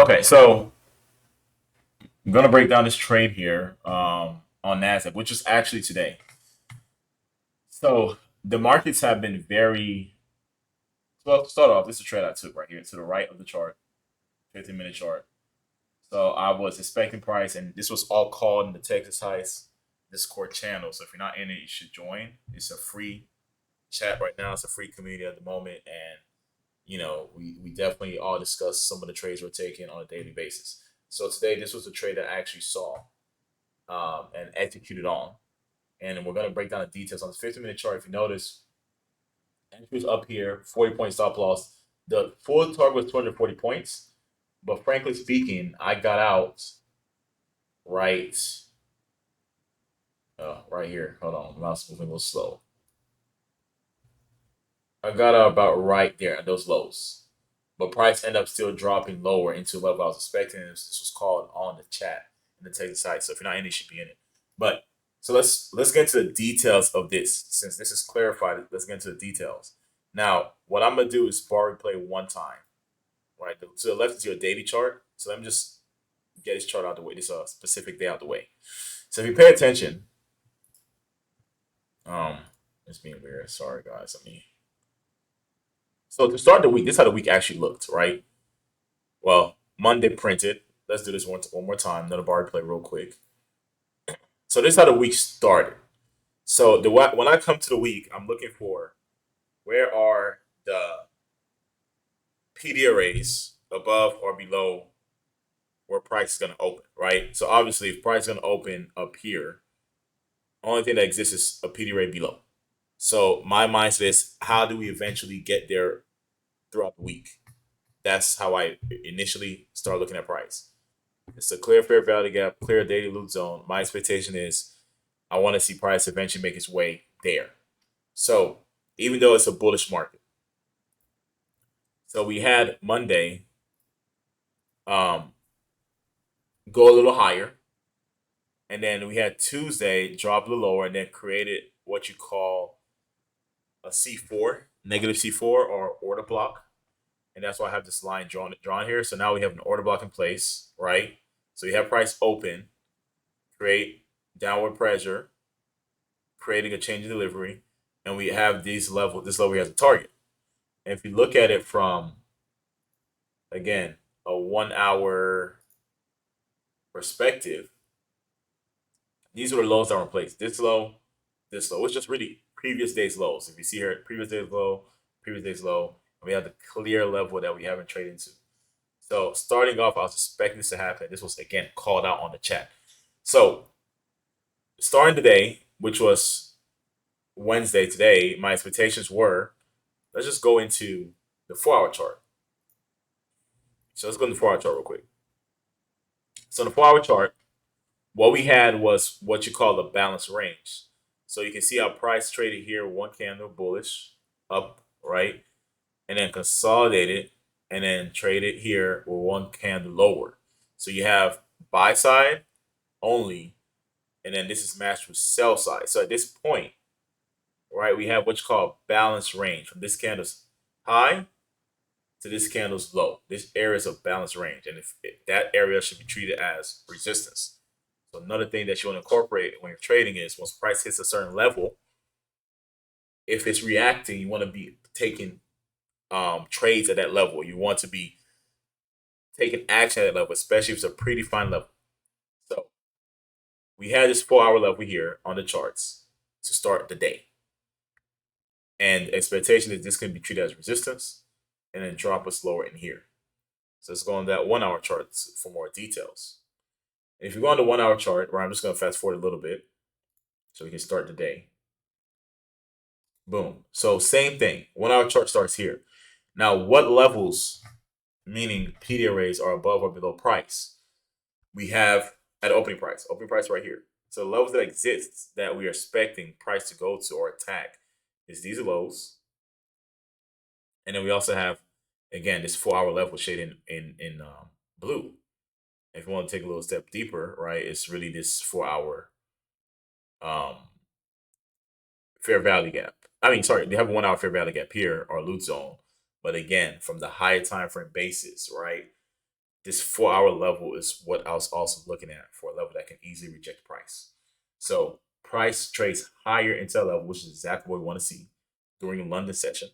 Okay, so I'm gonna break down this trade here on Nasdaq, which is actually today. So the markets have been very well. To start off, this is a trade I took right here to the right of the chart, 15-minute chart. So I was expecting price, and this was all called in the Texas Heights Discord channel. So if you're not in it, you should join. It's a free chat right now. It's a free community at the moment, and we definitely all discuss some of the trades we're taking on a daily basis. So today, this was a trade that I actually saw and executed on. And we're going to break down the details on this 15-minute chart. If you notice, entry was up here, 40-point stop loss. The full target was 240 points. But frankly speaking, I got out right right here. Hold on, mouse moving a little slow. I got out about right there at those lows. But price ended up still dropping lower into level I was expecting. This was called on the chat in the Texas site. So if you're not in it, you should be in it. But so let's get into the details of this. Since this is clarified, let's get into the details. Now, what I'm gonna do is bar replay one time. Right to the left is your daily chart. So let me just get this chart out of the way. This specific day out of the way. So if you pay attention, um, it's being weird. Sorry guys. So to start the week, this is how the week actually looked, right? Well, Monday printed. Let's do this one more time. Another bar replay real quick. So this is how the week started. So when I come to the week, I'm looking for where are the PD arrays above or below where price is going to open, right? So obviously, if price is going to open up here, only thing that exists is a PD array below. So my mindset is, how do we eventually get there throughout the week? That's how I initially start looking at price. It's a clear fair value gap, clear daily loot zone. My expectation is I want to see price eventually make its way there. So even though it's a bullish market, so we had Monday um, go a little higher, and then we had Tuesday drop a little lower, and then created what you call a C4, negative C4 or order block, and that's why I have this line drawn here. So now we have an order block in place, right? So you have price open, create downward pressure, creating a change in delivery, and we have this level here as a target. And if you look at it from, again, a 1 hour perspective, these are the lows that were in place. This low, this low. It's just really previous day's lows. If you see here, previous day's low, and we have the clear level that we haven't traded into. So starting off, I was expecting this to happen. This was, again, called out on the chat. So starting today, which was Wednesday today, my expectations were, let's just go into the 4 hour chart. So let's go into the 4 hour chart real quick. So in the 4 hour chart, what we had was what you call the balanced range. So you can see how price traded here, one candle bullish, up, right? And then consolidated, and then traded here with one candle lower. So you have buy side only, and then this is matched with sell side. So at this point, right, we have what you call balanced range from this candle's high to this candle's low. This area is a balanced range, and if that area should be treated as resistance. So another thing that you want to incorporate when you're trading is once price hits a certain level, if it's reacting, you want to be taking trades at that level. You want to be taking action at that level, especially if it's a predefined level. So we had this 4 hour level here on the charts to start the day. And expectation is this can be treated as resistance and then drop us lower in here. So let's go on that 1 hour chart for more details. And if you go on the 1 hour chart, where I'm just going to fast forward a little bit so we can start the day. Boom. So same thing. 1 hour chart starts here. Now, what levels, meaning PD arrays, are above or below price? We have at opening price right here. So the levels that exist that we are expecting price to go to or attack is these lows. And then we also have, again, this 4 hour level shaded in blue. If you want to take a little step deeper, right, it's really this 4 hour um, fair value gap. I mean, sorry, they have a 1 hour fair value gap here or loot zone. But again, from the higher time frame basis, right, this 4 hour level is what I was also looking at for a level that can easily reject price. So price trades higher into that level, which is exactly what we want to see during the London session,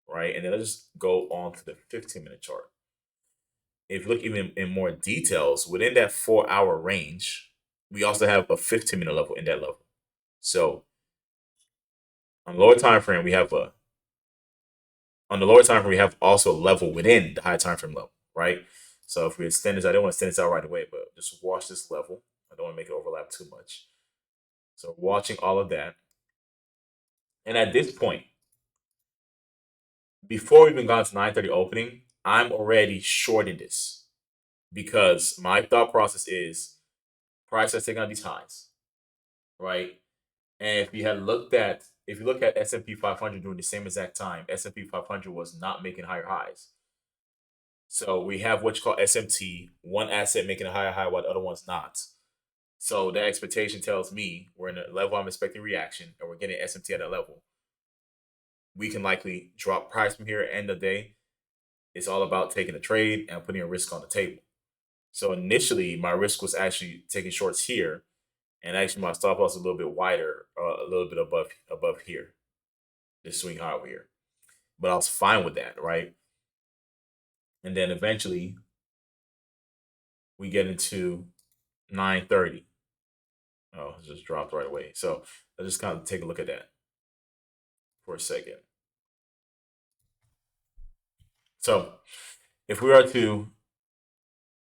right? And then let's just go on to the 15-minute chart. If you look even in more details, within that 4 hour range, we also have a 15-minute level in that level. So on the lower time frame, we have also a level within the high time frame level, right? So if we extend this, I don't want to extend this out right away, but just watch this level. I don't want to make it overlap too much. So watching all of that. And at this point, before we've even gone to 9:30 opening, I'm already shorting this because my thought process is price has taken out these highs, right? And if you look at S&P 500 during the same exact time, S&P 500 was not making higher highs. So we have what you call SMT, one asset making a higher high while the other one's not. So that expectation tells me we're in a level I'm expecting reaction, and we're getting SMT at that level. We can likely drop price from here at the end of the day. It's all about taking a trade and putting a risk on the table. So initially, my risk was actually taking shorts here, and actually my stop loss is a little bit wider, a little bit above here, this swing high over here. But I was fine with that, right? And then eventually, we get into 9:30. Oh, it just dropped right away. So let's just kind of take a look at that for a second. So if we are to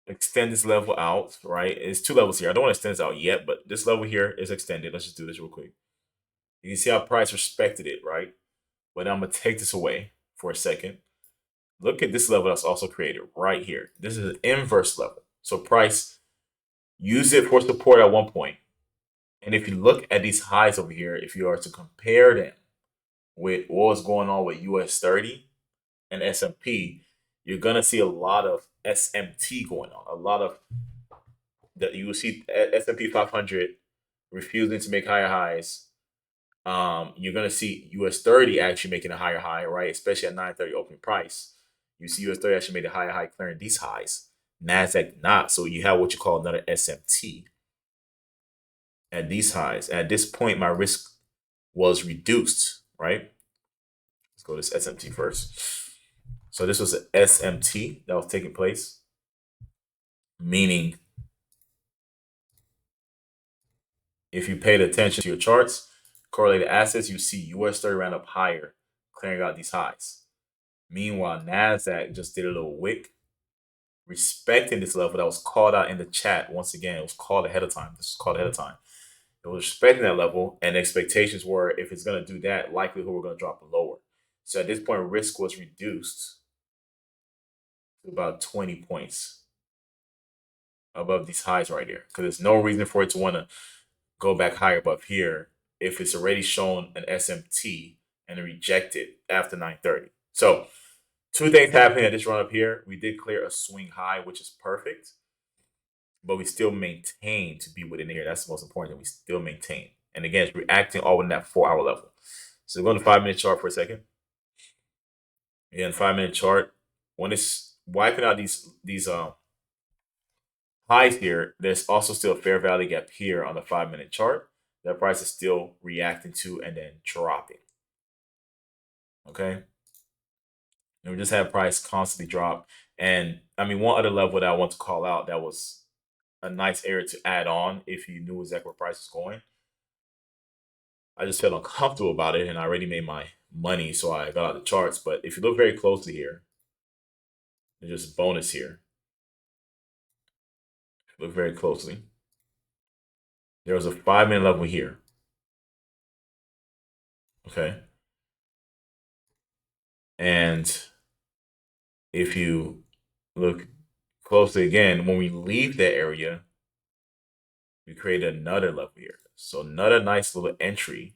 extend this level out, right? It's two levels here. I don't want to extend this out yet, but this level here is extended. Let's just do this real quick. You can see how price respected it, right? But I'm gonna take this away for a second. Look at this level that's also created right here. This is an inverse level. So price used it for support at one point. And if you look at these highs over here, if you are to compare them with what was going on with US 30 and S&P, you're gonna see a lot of SMT going on. A lot of that you will see S&P 500 refusing to make higher highs. You're gonna see US 30 actually making a higher high, right? Especially at 9:30 opening price. You see US 30 actually made a higher high clearing these highs. Nasdaq not. So you have what you call another SMT at these highs. At this point, my risk was reduced, right? Let's go to this SMT first. So this was an SMT that was taking place, meaning if you paid attention to your charts, correlated assets, you see US 30 ran up higher, clearing out these highs. Meanwhile, NASDAQ just did a little wick, respecting this level that was called out in the chat. Once again, it was called ahead of time. This was called ahead of time. It was respecting that level, and expectations were if it's going to do that, likelihood we're going to drop lower. So at this point, risk was reduced to about 20 points above these highs right here, because there's no reason for it to want to go back higher above here if it's already shown an SMT and rejected after 9:30. So two things happening at this run up here. We did clear a swing high, which is perfect, but we still maintain to be within here. That's the most important. We still maintain. And again, it's reacting all within that 4 hour level. So go to 5 minute chart for a second. Again, 5 minute chart. When it's wiping out these highs here, there's also still a fair value gap here on the 5 minute chart. That price is still reacting to and then dropping. Okay. And we just have price constantly drop. And I mean, one other level that I want to call out that was a nice area to add on if you knew exactly where price is going. I just felt uncomfortable about it and I already made my money, so I got out the charts. But if you look very closely here, there's just bonus here. Look very closely. There was a 5 minute level here. Okay. And if you look closely again, when we leave that area, we create another level here. So another nice little entry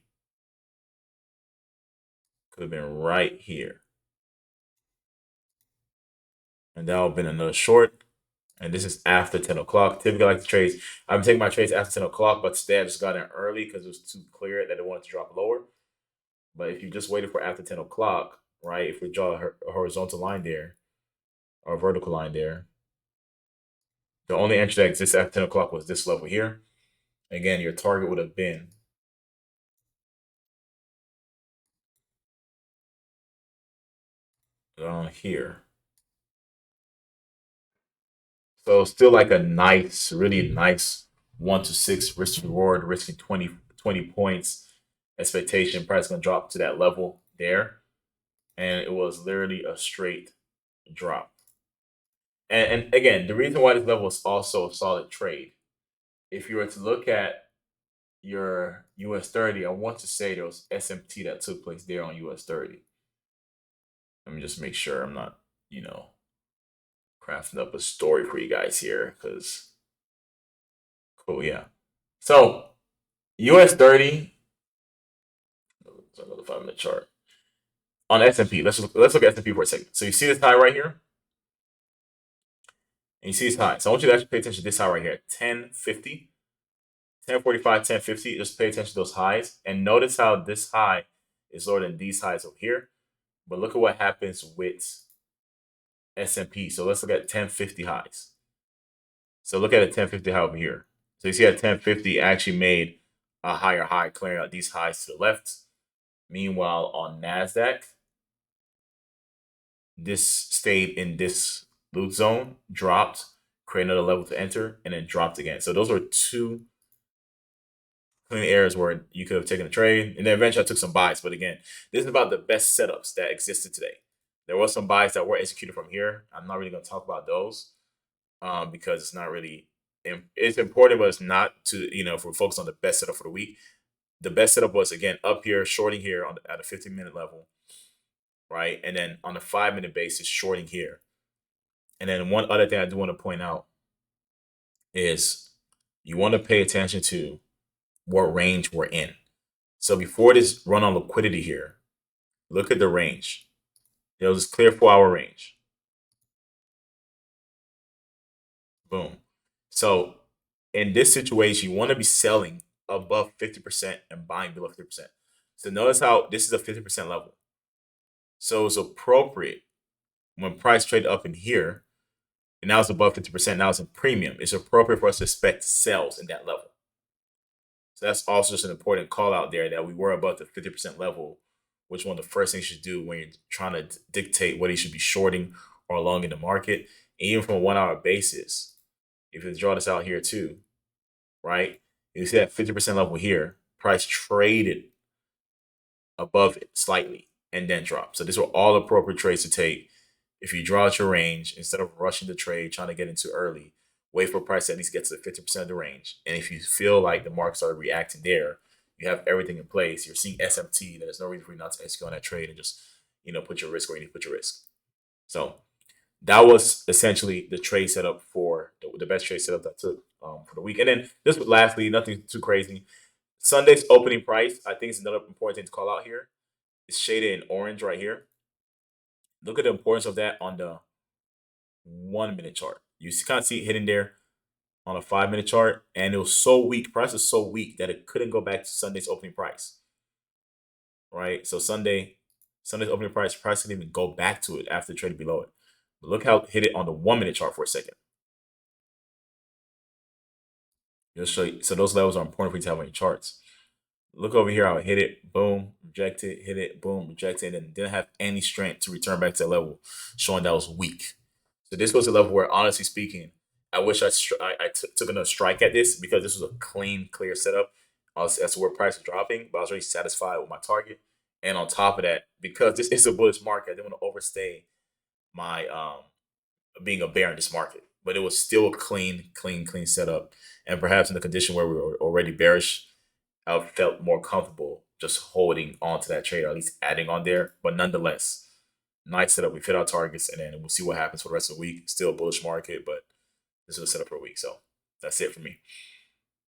could have been right here. And that would have been another short. And this is after 10 o'clock. Typically, I like to trade. I'm taking my trades after 10 o'clock, but today I just got in early because it was too clear that it wanted to drop lower. But if you just waited for after 10 o'clock, right, if we draw a horizontal line there or a vertical line there, The only entry that exists after 10 o'clock was this level here. Again, your target would have been around here. So still like a nice, really nice 1 to 6 risk reward, risking 20 points. Expectation price gonna drop to that level there. And it was literally a straight drop. And again, the reason why this level is also a solid trade, if you were to look at your US 30, I want to say there was SMT that took place there on US 30. Let me just make sure I'm not, crafting up a story for you guys here because cool, yeah. So US 30, let's go to 5 minute chart. On S&P, let's look at S&P for a second. So you see this high right here? And you see this high. So I want you to actually pay attention to this high right here. 1050, 1045, 1050. Just pay attention to those highs. And notice how this high is lower than these highs over here. But look at what happens with S&P. So let's look at 1050 highs. So look at a 1050 high over here. So you see that 1050 actually made a higher high, clearing out these highs to the left. Meanwhile, on Nasdaq, this stayed in this loot zone, dropped, create another level to enter, and then dropped again. So those were two clean areas where you could have taken a trade. And then eventually I took some buys. But again, this is about the best setups that existed today. There were some buys that were executed from here. I'm not really going to talk about those because it's not really, it's important, but it's not to, if we're focused on the best setup for the week. The best setup was, again, up here, shorting here at a 15-minute level, right? And then on a 5-minute basis, shorting here. And then one other thing I do want to point out is you want to pay attention to what range we're in. So before this run on liquidity here, look at the range. There was this clear 4-hour range. Boom. So in this situation, you want to be selling above 50% and buying below 50%. So notice how this is a 50% level. So it's appropriate when price traded up in here, and now it's above 50%, now it's in premium. It's appropriate for us to expect sales in that level. So that's also just an important call out there that we were above the 50% level, which one of the first things you should do when you're trying to dictate what you should be shorting or long in the market. And even from a 1-hour basis, if you draw this out here too, right? You see that 50% level here, price traded above it slightly and then dropped. So these were all appropriate trades to take. If you draw out your range, instead of rushing the trade, trying to get into early, wait for price to at least get to the 50% of the range. And if you feel like the market started reacting there, you have everything in place. You're seeing SMT. There's no reason for you not to execute on that trade and just, put your risk where you need to put your risk. So that was essentially the trade setup for the best trade setup that I took for the week. And then this, lastly, nothing too crazy. Sunday's opening price, I think, is another important thing to call out here. It's shaded in orange right here. Look at the importance of that on the 1-minute chart. You kind of see it hidden there on a 5-minute chart, and it was so weak. Price is so weak that it couldn't go back to Sunday's opening price. Right? So Sunday's opening price didn't even go back to it after trading below it. But look how it hit it on the 1-minute chart for a second. Just show you. So those levels are important for you to have on your charts. Look over here how it hit it, boom, rejected, hit it, boom, rejected, and didn't have any strength to return back to that level, showing that was weak. So this was a level where, honestly speaking, I wish I took another strike at this because this was a clean, clear setup as to where price was dropping, but I was already satisfied with my target. And on top of that, because this is a bullish market, I didn't want to overstay my being a bear in this market. But it was still a clean setup. And perhaps in the condition where we were already bearish, I felt more comfortable just holding on to that trade, or at least adding on there. But nonetheless, nice setup. We fit our targets, and then we'll see what happens for the rest of the week. Still a bullish market, but this is a setup for a week. So that's it for me.